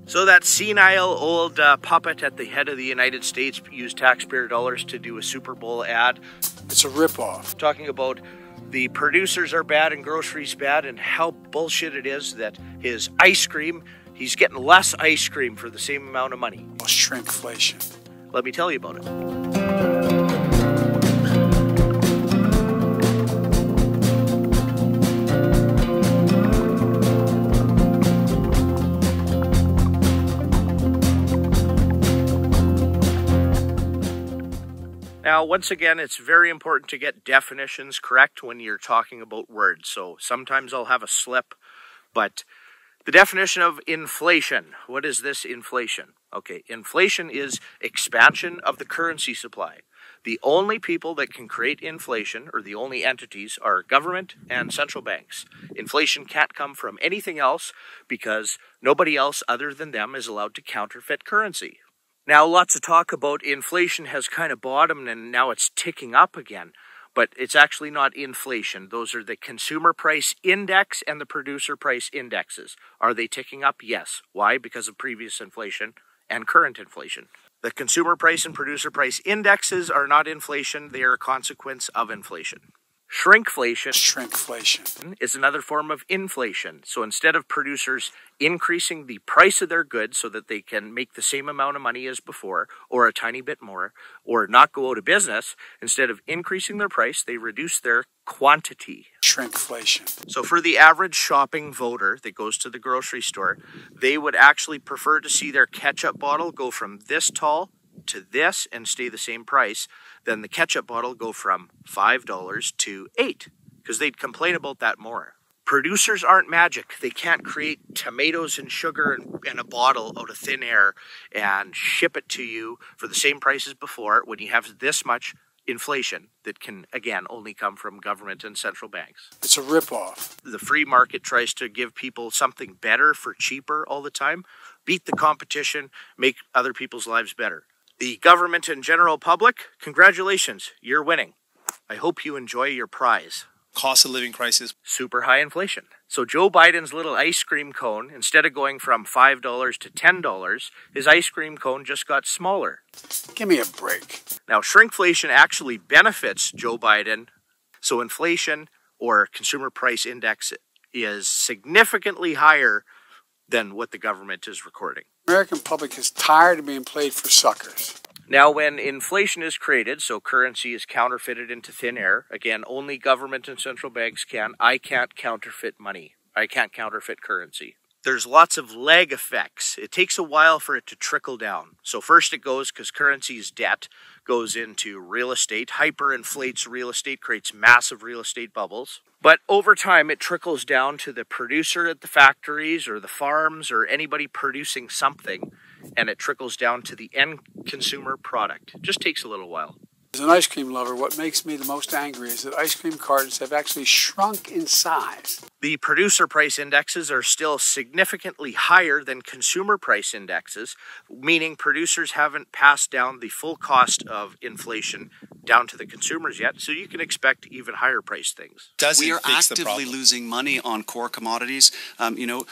So that senile old puppet at the head of the United States used taxpayer dollars to do a Super Bowl ad. It's a ripoff. Talking about the producers are bad and groceries bad and how bullshit it is that his ice cream, he's getting less ice cream for the same amount of money. Shrinkflation. Let me tell you about it. Now, once again, it's very important to get definitions correct when you're talking about words. So sometimes I'll have a slip, but the definition of inflation, what is this inflation? Okay, inflation is expansion of the currency supply. The only people that can create inflation, or the only entities, are government and central banks. Inflation can't come from anything else because nobody else other than them is allowed to counterfeit currency. Now, lots of talk about inflation has kind of bottomed and now it's ticking up again. But it's actually not inflation. Those are the consumer price index and the producer price indexes. Are they ticking up? Yes. Why? Because of previous inflation and current inflation. The consumer price and producer price indexes are not inflation. They are a consequence of inflation. Shrinkflation is another form of inflation. So instead of producers increasing the price of their goods so that they can make the same amount of money as before, or a tiny bit more, or not go out of business, instead of increasing their price, they reduce their quantity. Shrinkflation. So for the average shopping voter that goes to the grocery store, they would actually prefer to see their ketchup bottle go from this tall to this and stay the same price, then the ketchup bottle go from $5 to $8, because they'd complain about that more. Producers aren't magic. They can't create tomatoes and sugar in a bottle out of thin air and ship it to you for the same price as before when you have this much inflation that can, again, only come from government and central banks. It's a ripoff. The free market tries to give people something better for cheaper all the time, beat the competition, make other people's lives better. The government and general public, congratulations, you're winning. I hope you enjoy your prize. Cost of living crisis. Super high inflation. So Joe Biden's little ice cream cone, instead of going from $5 to $10, his ice cream cone just got smaller. Give me a break. Now, shrinkflation actually benefits Joe Biden. So inflation, or consumer price index, is significantly higher than what the government is recording. American public is tired of being played for suckers. Now, when inflation is created, so currency is counterfeited into thin air, again, only government and central banks can. I can't counterfeit money. I can't counterfeit currency. There's lots of lag effects. It takes a while for it to trickle down. So first it goes, because currency's debt goes into real estate, hyperinflates real estate, creates massive real estate bubbles. But over time, it trickles down to the producer at the factories or the farms or anybody producing something, and it trickles down to the end consumer product. It just takes a little while. As an ice cream lover, what makes me the most angry is that ice cream cartons have actually shrunk in size. The producer price indexes are still significantly higher than consumer price indexes, meaning producers haven't passed down the full cost of inflation down to the consumers yet, so you can expect even higher price things. We are actively losing money on core commodities,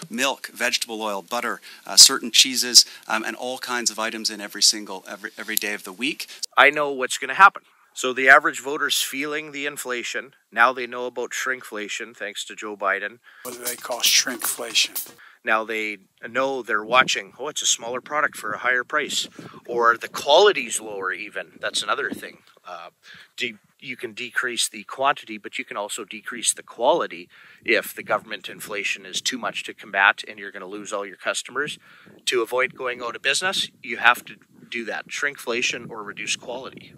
milk, vegetable oil, butter, certain cheeses, and all kinds of items in every day of the week. I know what's going to happen. So the average voter's feeling the inflation. Now they know about shrinkflation, thanks to Joe Biden. What do they call shrinkflation? Now they know they're watching, oh, it's a smaller product for a higher price. Or the quality's lower even. That's another thing. You can decrease the quantity, but you can also decrease the quality if the government inflation is too much to combat and you're going to lose all your customers. To avoid going out of business, you have to do that. Shrinkflation or reduce quality.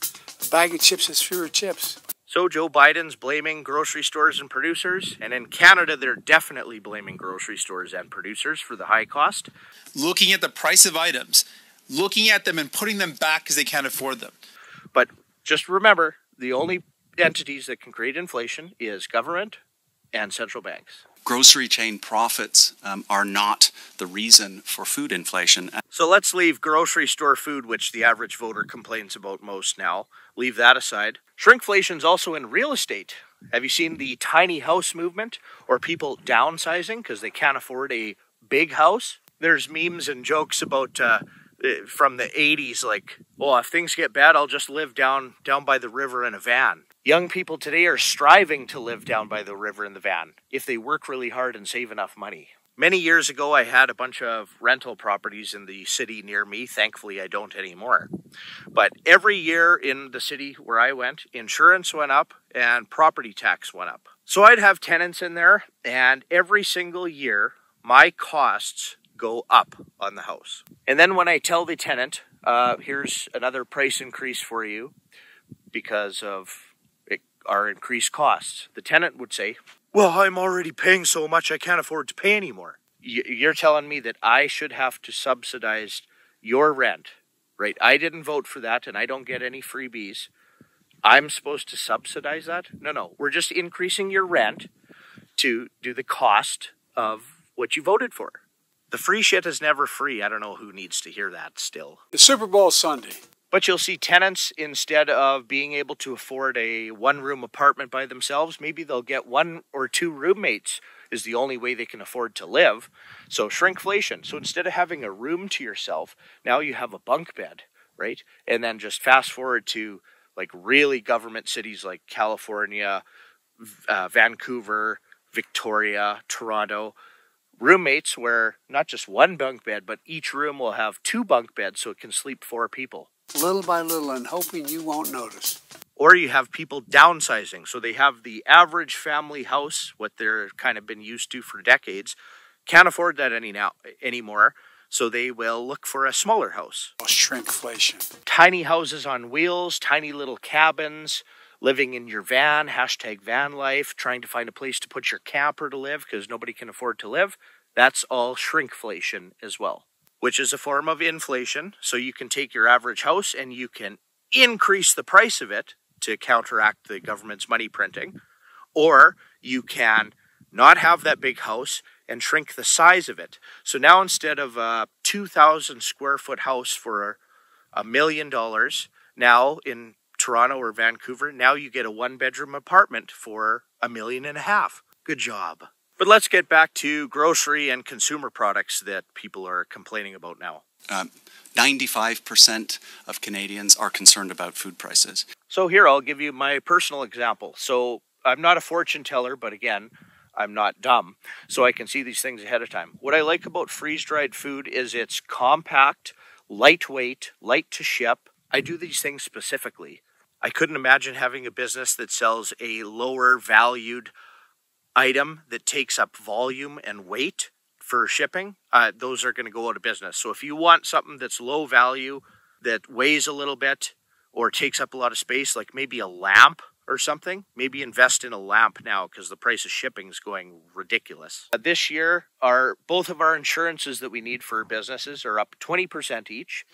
A bag of chips has fewer chips. So Joe Biden's blaming grocery stores and producers, and in Canada they're definitely blaming grocery stores and producers for the high cost. Looking at the price of items, looking at them and putting them back because they can't afford them. But just remember, the only entities that can create inflation is government and central banks. Grocery chain profits are not the reason for food inflation. So let's leave grocery store food, which the average voter complains about most now. Leave that aside. Shrinkflation's also in real estate. Have you seen the tiny house movement or people downsizing because they can't afford a big house? there's memes and jokes about from the 80s, like, oh, if things get bad, I'll just live down by the river in a van. Young people today are striving to live down by the river in the van if they work really hard and save enough money. Many years ago, I had a bunch of rental properties in the city near me. Thankfully, I don't anymore. But every year in the city where I went, insurance went up and property tax went up. So I'd have tenants in there, and every single year, my costs go up on the house. And then when I tell the tenant, here's another price increase for you because of our increased costs, the tenant would say, well, I'm already paying so much I can't afford to pay anymore. You're telling me that I should have to subsidize your rent, right? I didn't vote for that and I don't get any freebies. I'm supposed to subsidize that? No. We're just increasing your rent to do the cost of what you voted for. The free shit is never free. I don't know who needs to hear that still. The Super Bowl Sunday. But you'll see tenants, instead of being able to afford a one-room apartment by themselves, maybe they'll get 1 or 2 roommates is the only way they can afford to live. So shrinkflation. So instead of having a room to yourself, now you have a bunk bed, right? And then just fast forward to like really government cities like California, Vancouver, Victoria, Toronto. Roommates where not just 1 bunk bed, but each room will have 2 bunk beds so it can sleep 4 people. Little by little and hoping you won't notice. Or you have people downsizing. So they have the average family house, what they're kind of been used to for decades, can't afford that anymore. So they will look for a smaller house. Shrinkflation. Tiny houses on wheels, tiny little cabins, living in your van, #van life, trying to find a place to put your camper to live because nobody can afford to live. That's all shrinkflation as well, which is a form of inflation. So you can take your average house and you can increase the price of it to counteract the government's money printing. Or you can not have that big house and shrink the size of it. So now instead of a 2,000 square foot house for $1 million, now in Toronto or Vancouver, now you get a 1-bedroom apartment for $1.5 million. Good job. But let's get back to grocery and consumer products that people are complaining about now. 95% of Canadians are concerned about food prices. So here, I'll give you my personal example. So I'm not a fortune teller, but again, I'm not dumb. So I can see these things ahead of time. What I like about freeze-dried food is it's compact, lightweight, light to ship. I do these things specifically. I couldn't imagine having a business that sells a lower valued item that takes up volume and weight for shipping. Those are going to go out of business. So if you want something that's low value, that weighs a little bit, or takes up a lot of space, like maybe a lamp or something, maybe invest in a lamp now because the price of shipping is going ridiculous. This year, both of our insurances that we need for businesses are up 20% each.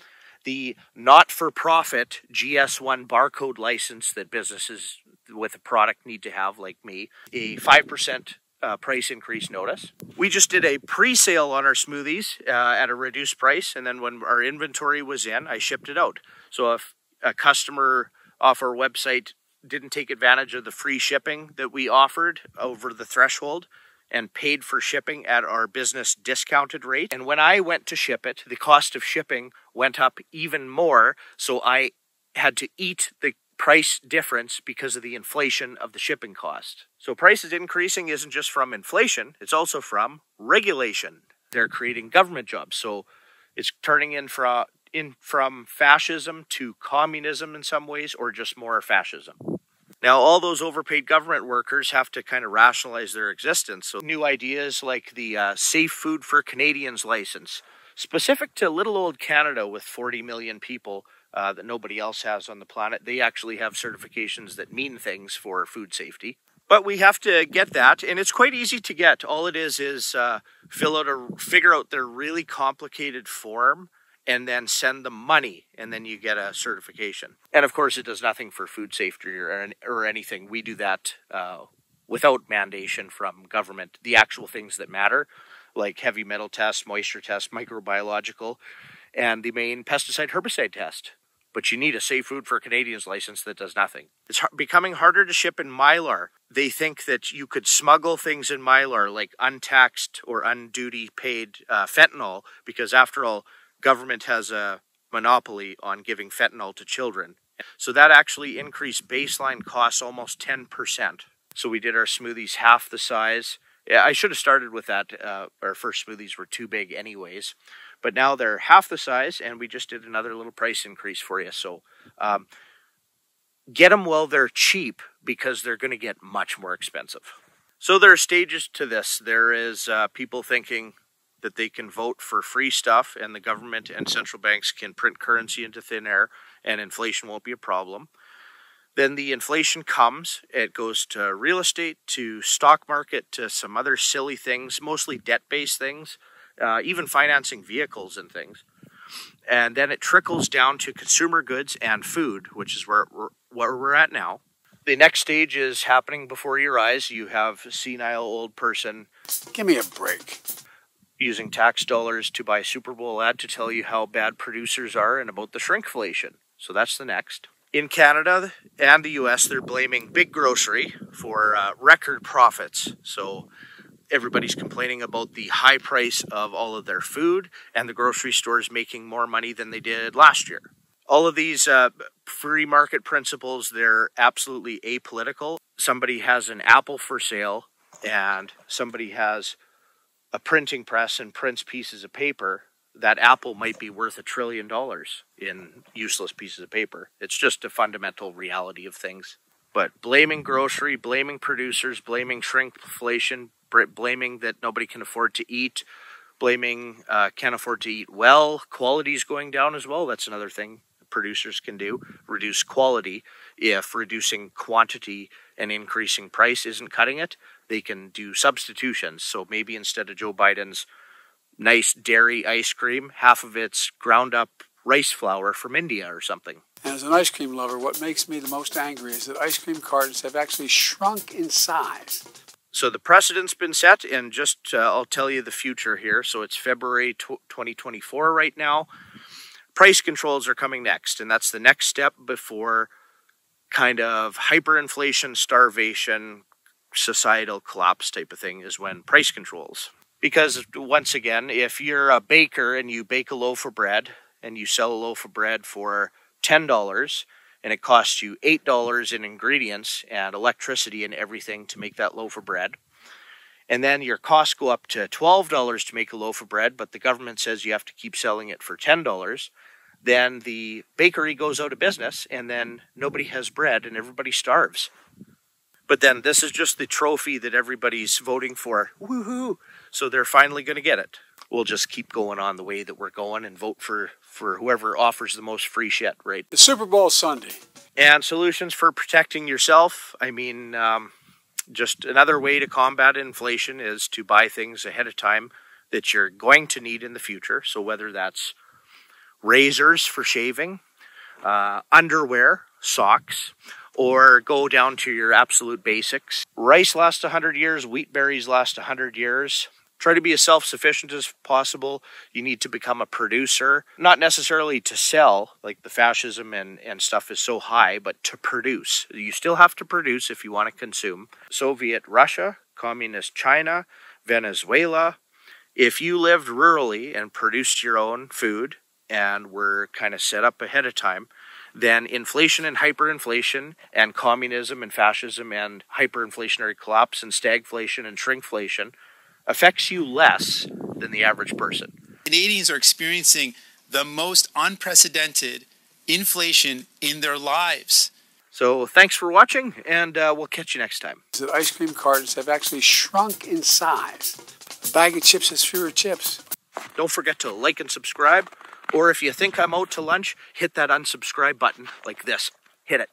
The not-for-profit GS1 barcode license that businesses with a product need to have, like me, a 5% price increase notice. We just did a pre-sale on our smoothies at a reduced price, and then when our inventory was in, I shipped it out. So if a customer off our website didn't take advantage of the free shipping that we offered over the threshold and paid for shipping at our business discounted rate, and when I went to ship it, the cost of shipping went up even more, so I had to eat the price difference because of the inflation of the shipping cost. So prices increasing isn't just from inflation, it's also from regulation. They're creating government jobs, so it's turning in from fascism to communism in some ways, or just more fascism. Now, all those overpaid government workers have to kind of rationalize their existence. So new ideas like the Safe Food for Canadians license, specific to little old Canada with 40 million people that nobody else has on the planet. They actually have certifications that mean things for food safety. But we have to get that, and it's quite easy to get. All it is figure out their really complicated form, and then send them money, and then you get a certification. And of course, it does nothing for food safety or anything. We do that without mandation from government. The actual things that matter, like heavy metal tests, moisture tests, microbiological, and the main pesticide herbicide test. But but you need a Safe Food for Canadians license that does nothing. It's becoming harder to ship in Mylar. They think that you could smuggle things in Mylar like untaxed or unduty paid fentanyl, because after all, government has a monopoly on giving fentanyl to children. So that actually increased baseline costs almost 10%. So we did our smoothies half the size. Yeah, I should have started with that. Our first smoothies were too big anyways. But now they're half the size, and we just did another little price increase for you. So get them while they're cheap, because they're going to get much more expensive. So there are stages to this. There is people thinking that they can vote for free stuff, and the government and central banks can print currency into thin air, and inflation won't be a problem. Then the inflation comes. It goes to real estate, to stock market, to some other silly things, mostly debt-based things. Even financing vehicles and things. And then it trickles down to consumer goods and food, which is where we're at now. The next stage is happening before your eyes. You have a senile old person. Give me a break. Using tax dollars to buy a Superbowl ad to tell you how bad producers are and about the shrinkflation. So that's the next. In Canada and the US, they're blaming big grocery for record profits. So everybody's complaining about the high price of all of their food, and the grocery stores making more money than they did last year. All of these free market principles, they're absolutely apolitical. Somebody has an apple for sale, and somebody has a printing press and prints pieces of paper. That apple might be worth $1 trillion in useless pieces of paper. It's just a fundamental reality of things. But blaming grocery, blaming producers, blaming shrinkflation, blaming that nobody can afford to eat, blaming can't afford to eat well, quality's going down as well. That's another thing producers can do, reduce quality. If reducing quantity and increasing price isn't cutting it, they can do substitutions. So maybe instead of Joe Biden's nice dairy ice cream, half of it's ground up rice flour from India or something. And as an ice cream lover, what makes me the most angry is that ice cream cartons have actually shrunk in size. So the precedent's been set, and just I'll tell you the future here. So it's February 2024 right now. Price controls are coming next, and that's the next step before kind of hyperinflation, starvation, societal collapse type of thing, is when price controls. Because once again, if you're a baker and you bake a loaf of bread and you sell a loaf of bread for $10 and it costs you $8 in ingredients and electricity and everything to make that loaf of bread, and then your costs go up to $12 to make a loaf of bread, but the government says you have to keep selling it for $10, then the bakery goes out of business, and then nobody has bread and everybody starves. But then this is just the trophy that everybody's voting for. Woohoo! So they're finally going to get it. We'll just keep going on the way that we're going and vote for whoever offers the most free shit, right? The Super Bowl Sunday. And solutions for protecting yourself. I mean, just another way to combat inflation is to buy things ahead of time that you're going to need in the future. So whether that's razors for shaving, underwear, socks, or go down to your absolute basics. Rice lasts 100 years, wheat berries last 100 years. Try to be as self-sufficient as possible. You need to become a producer, not necessarily to sell, like the fascism and stuff is so high, but to produce. You still have to produce if you want to consume. Soviet Russia, communist China, Venezuela. If you lived rurally and produced your own food and were kind of set up ahead of time, then inflation and hyperinflation and communism and fascism and hyperinflationary collapse and stagflation and shrinkflation affects you less than the average person. Canadians are experiencing the most unprecedented inflation in their lives. So thanks for watching, and we'll catch you next time. That ice cream cartons have actually shrunk in size. A bag of chips has fewer chips. Don't forget to like and subscribe, or if you think I'm out to lunch, hit that unsubscribe button like this. Hit it.